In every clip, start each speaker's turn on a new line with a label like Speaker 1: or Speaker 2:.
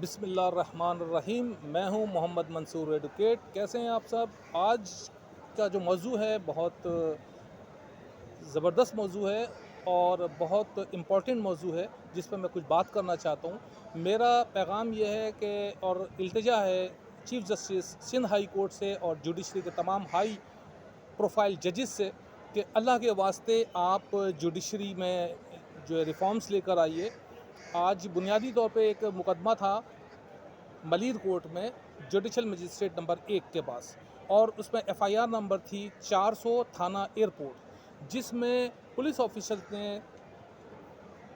Speaker 1: बिस्मिल्लाहिर्रहमानिर्रहीम। मैं हूं मोहम्मद मंसूर एडवोकेट। कैसे हैं आप सब? आज का जो मौजू है बहुत ज़बरदस्त मौजू है और बहुत इम्पॉर्टेंट मौजू है जिस पर मैं कुछ बात करना चाहता हूं। मेरा पैगाम यह है कि और इल्तिजा है chief justice Sindh high court से और जुडिशरी के तमाम हाई प्रोफाइल जजेस से कि अल्लाह के वास्ते आप जुडिशरी में जो रिफॉर्म्स लेकर आइए। आज बुनियादी तौर पे एक मुकदमा था मलीर कोर्ट में जुडिशल मजिस्ट्रेट नंबर 1 के पास, और उसमें एफआईआर नंबर थी 400 थाना एयरपोर्ट, जिसमें पुलिस ऑफिसर ने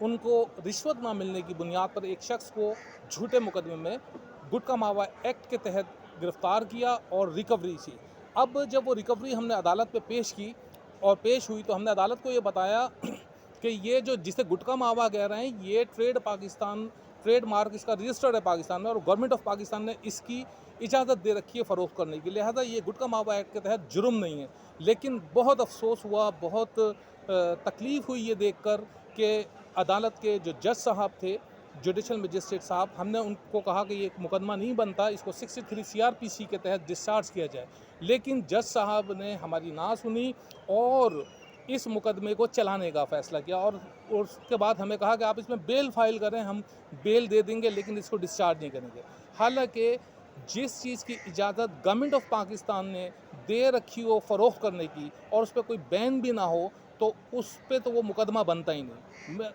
Speaker 1: उनको रिश्वत ना मिलने की बुनियाद पर एक शख्स को झूठे मुकदमे में गुटका मावा एक्ट के तहत गिरफ्तार किया और रिकवरी की। अब जब वो रिकवरी हमने अदालत में पेश की और पेश हुई तो हमने अदालत को ये बताया कि ये जो जिसे गुटका मावा कह रहे हैं ये ट्रेड मार्क इसका रजिस्टर्ड है पाकिस्तान में, और गवर्नमेंट ऑफ पाकिस्तान ने इसकी इजाज़त दे रखी है फ़रोख्त करने की, लिहाजा ये गुटका मावा एक्ट के तहत जुर्म नहीं है। लेकिन बहुत अफसोस हुआ, बहुत तकलीफ़ हुई ये देख कर कि अदालत के जो जज साहब थे, जुडिशल मजिस्ट्रेट साहब, हमने उनको कहा कि ये मुकदमा नहीं बनता, इसको 63 सीआरपीसी के तहत डिस्चार्ज किया जाए। लेकिन जज साहब ने हमारी ना सुनी और इस मुकदमे को चलाने का फ़ैसला किया, और उसके बाद हमें कहा कि आप इसमें बेल फाइल करें, हम बेल दे देंगे लेकिन इसको डिस्चार्ज नहीं करेंगे। हालांकि जिस चीज़ की इजाज़त गवर्नमेंट ऑफ पाकिस्तान ने दे रखी हो फ़रोख्त करने की और उस पर कोई बैन भी ना हो, तो उस पर तो वो मुकदमा बनता ही नहीं। मैं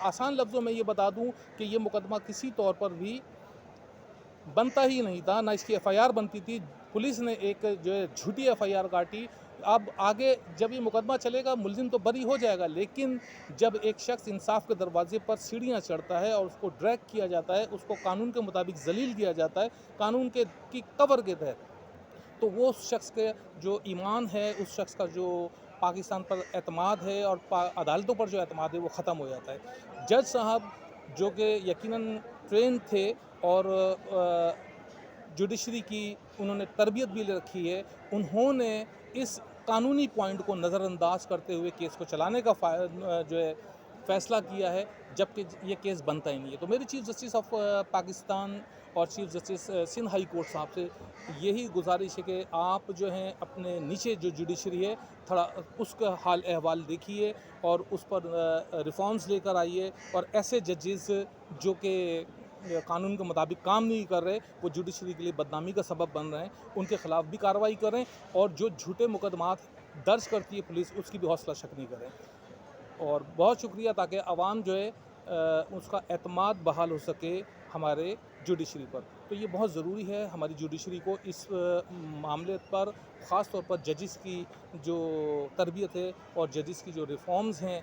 Speaker 1: आसान लफ्ज़ों में ये बता दूं कि ये मुकदमा किसी तौर पर भी बनता ही नहीं था, ना इसकी एफआईआर बनती थी। पुलिस ने एक जो है झूठी एफआईआर काटी। अब आगे जब ये मुकदमा चलेगा मुलजिम तो बरी हो जाएगा, लेकिन जब एक शख्स इंसाफ के दरवाजे पर सीढ़ियाँ चढ़ता है और उसको ड्रैग किया जाता है, उसको कानून के मुताबिक जलील किया जाता है, कानून के की कवर के तहत, तो वो उस शख्स के जो ईमान है, उस शख्स का जो पाकिस्तान पर एतमाद है और अदालतों पर जो एतमाद है वो ख़त्म हो जाता है। जज साहब जो कि यकीनन ट्रेन थे और जुडिशरी की उन्होंने तरबियत भी ले रखी है, उन्होंने इस कानूनी पॉइंट को नज़रअंदाज करते हुए केस को चलाने का जो है फ़ैसला किया है, जबकि ये केस बनता ही नहीं है। तो मेरी चीफ़ जस्टिस ऑफ पाकिस्तान और chief justice Sindh high court साहब से यही गुजारिश है कि आप जो हैं अपने नीचे जो जुडिशरी है थोड़ा उसका हाल अहवाल देखिए और उस पर रिफॉर्म्स लेकर आइए, और ऐसे जजेस जो कि कानून के मुताबिक काम नहीं कर रहे, वो जुडिशरी के लिए बदनामी का सबब बन रहे हैं, उनके ख़िलाफ़ भी कार्रवाई करें, और जो झूठे मुकदमात दर्ज करती है पुलिस उसकी भी हौसला शक नहीं करें। और बहुत शुक्रिया, ताकि आवाम जो है उसका एतमाद बहाल हो सके हमारे जुडिशरी पर। तो ये बहुत ज़रूरी है हमारी जुडिशरी को इस मामले पर, ख़ास तौर पर जजिस की जो तरबियत है और जजिस की जो रिफॉर्म्स हैं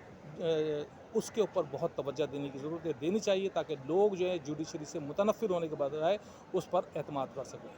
Speaker 1: उसके ऊपर बहुत तवज्जो देने की ज़रूरत है, देनी चाहिए, ताकि लोग जो है जुडिशरी से मुतनफ़िर होने के बजाय उस पर एतमाद कर सकें।